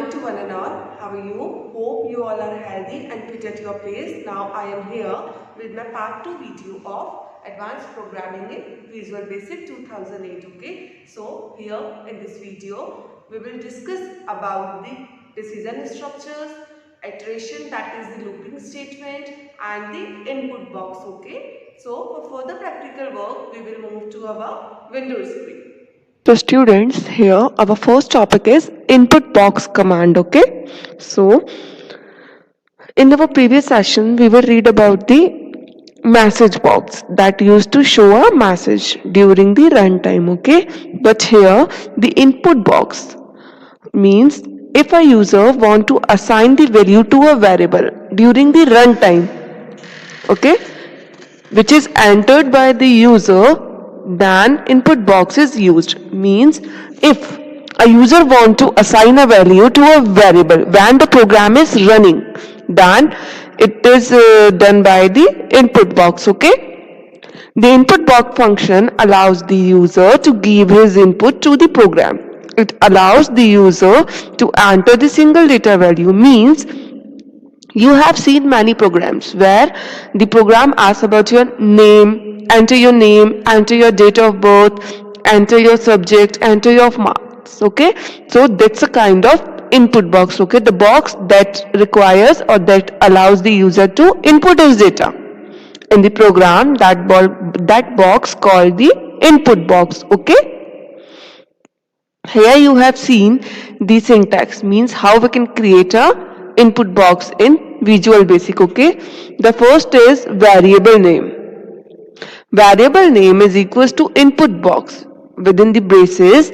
morning to one and all. How are you? Hope you all are healthy and fit at your place. Now I am here with my part 2 video of Advanced Programming in Visual Basic 2008. Okay. So here in this video we will discuss about the decision structures, iteration, that is the looping statement, and the input box. Okay. So for further practical work we will move to our Windows screen. So students, here our first topic is input box command. Okay, so in our previous session we will read about the message box that used to show a message during the runtime. Okay, but here the input box means if a user want to assign the value to a variable during the runtime, okay, which is entered by the user, then input box is used. Means if a user want to assign a value to a variable when the program is running, then it is done by the input box. Okay, the input box function allows the user to give his input to the program. It allows the user to enter the single data value. Means you have seen many programs where the program asks about your name, enter your date of birth, enter your subject, enter your marks. Okay, so that's a kind of input box. Okay, the box that requires or that allows the user to input his data in the program, that box called the input box. Okay, here you have seen the syntax, means how we can create a input box in Visual Basic. Okay, the first is variable name. Variable name is equals to input box within the braces,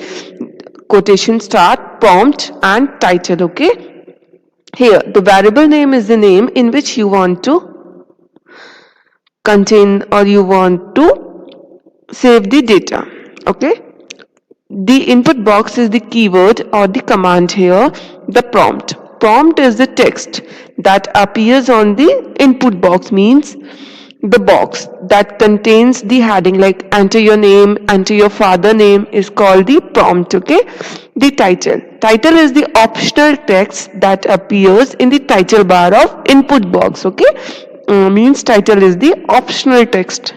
quotation start, prompt and title. Okay, here the variable name is the name in which you want to contain or you want to save the data. Okay, the input box is the keyword or the command here. The prompt is the text that appears on the input box, means the box that contains the heading like enter your name, enter your father name is called the prompt. Okay, the title is the optional text that appears in the title bar of input box. Okay, means title is the optional text.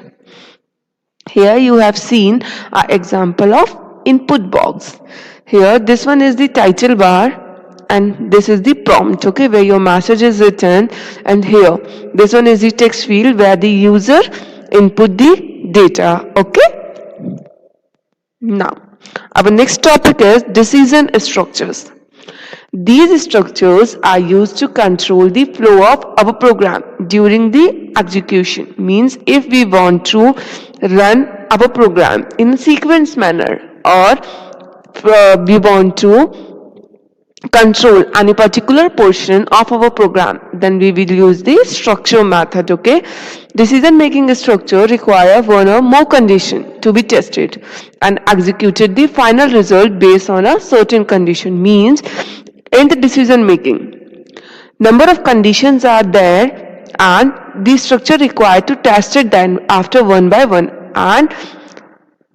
Here you have seen an example of input box. Here this one is the title bar and this is the prompt, okay, where your message is written, and here this one is the text field where the user input the data. Okay, now our next topic is decision structures. These structures are used to control the flow of our program during the execution. Means if we want to run our program in a sequence manner, or we want to control any particular portion of our program, then we will use the structure method. Okay, decision making structure require one or more condition to be tested and executed the final result based on a certain condition. Means in the decision making, number of conditions are there and the structure required to test it then after one by one, and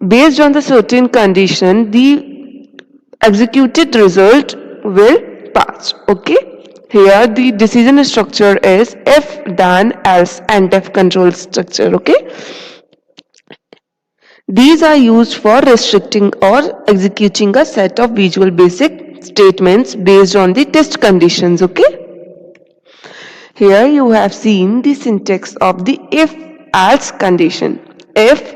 based on the certain condition the executed result will pass. Okay, here the decision structure is if then else and if control structure. Okay, these are used for restricting or executing a set of Visual Basic statements based on the test conditions. Okay, here you have seen the syntax of the if else condition. If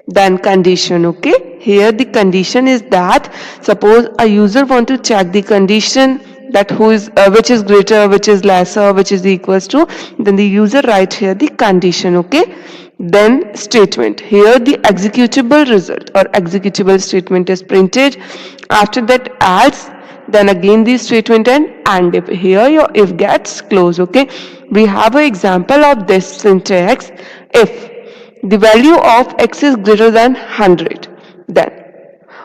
then condition. Okay, here the condition is that suppose a user want to check the condition that which is greater, which is lesser, which is equals to, then the user write here the condition. Okay, then statement, here the executable result or executable statement is printed. After that else, then again the statement and if, here your if gets closed. Okay, we have an example of this syntax. If the value of x is greater than 100, then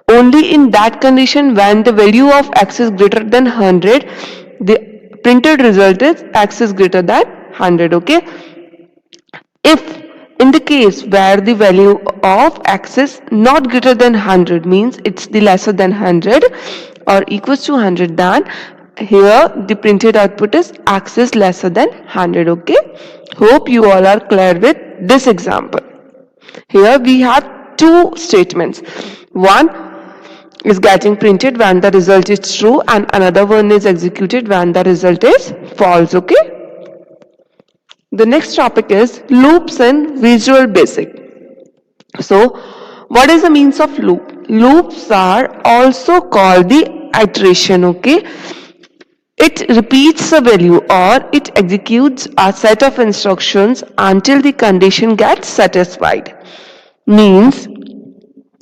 only in that condition, when the value of x is greater than 100, the printed result is x is greater than 100. Okay, if in the case where the value of x is not greater than 100, means it's the lesser than 100 or equals to 100, then here the printed output is x is lesser than 100. Okay, hope you all are clear with this example. Here we have two statements. One is getting printed when the result is true, and another one is executed when the result is false. Okay, the next topic is loops in Visual Basic. So, what is the means of loop? Loops are also called the iteration. Okay, it repeats a value or it executes a set of instructions until the condition gets satisfied. Means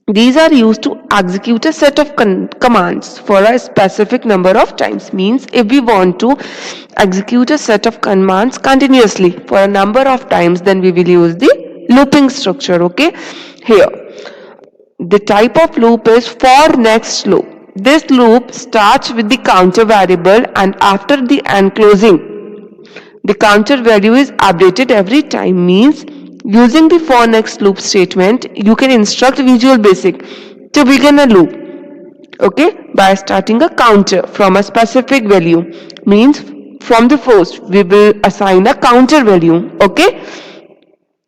these are used to execute a set of commands for a specific number of times. Means if we want to execute a set of commands continuously for a number of times, then we will use the looping structure. Okay, here the type of loop is for next loop. This loop starts with the counter variable, and after the enclosing, the counter value is updated every time. Means using the for next loop statement, you can instruct Visual Basic to begin a loop, okay, by starting a counter from a specific value. Means from the first we will assign a counter value. Okay,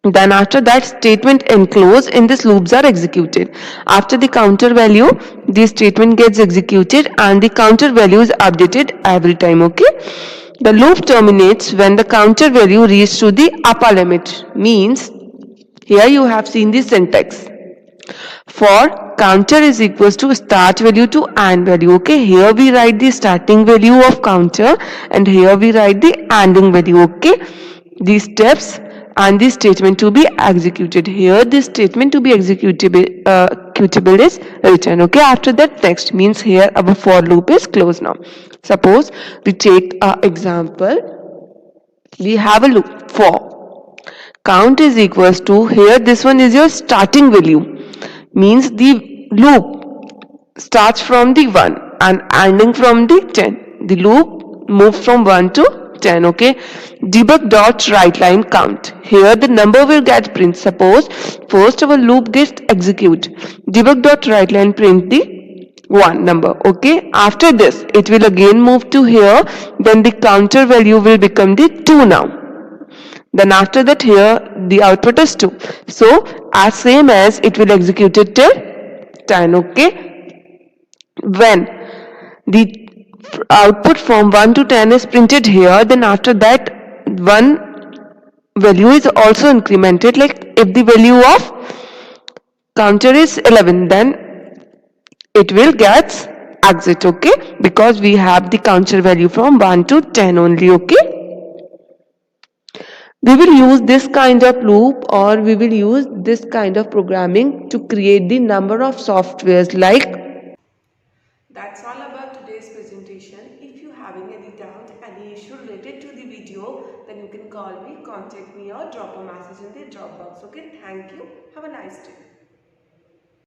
then after that statement enclosed in this loops are executed. After the counter value, the statement gets executed and the counter value is updated every time. Okay, the loop terminates when the counter value reaches to the upper limit. Means here you have seen the syntax. For counter is equals to start value to end value. Okay, here we write the starting value of counter and here we write the ending value. Okay, these steps and this statement to be executed. Here this statement to be executable is written. Okay, after that next. Means here our for loop is closed now. Suppose we take an example. We have a loop for count is equals to, here this one is your starting value. Means the loop starts from the 1 and ending from the 10. The loop moves from 1 to 10. Okay, debug dot write line count. Here the number will get print. Suppose first our loop gets execute. Debug dot write line print the 1 number. Okay, after this it will again move to here, then the counter value will become the 2 now. Then after that here the output is 2. So as same as it will execute it till 10. Okay, when the output from 1 to 10 is printed here, then after that one value is also incremented. Like if the value of counter is 11, then it will get exit. Okay, because we have the counter value from 1 to 10 only. Okay, we will use this kind of loop or we will use this kind of programming to create the number of softwares like. That's all about today's presentation. If you having any doubt, any issue related to the video, then you can call me, contact me or drop a message in the drop box. Okay, thank you. Have a nice day.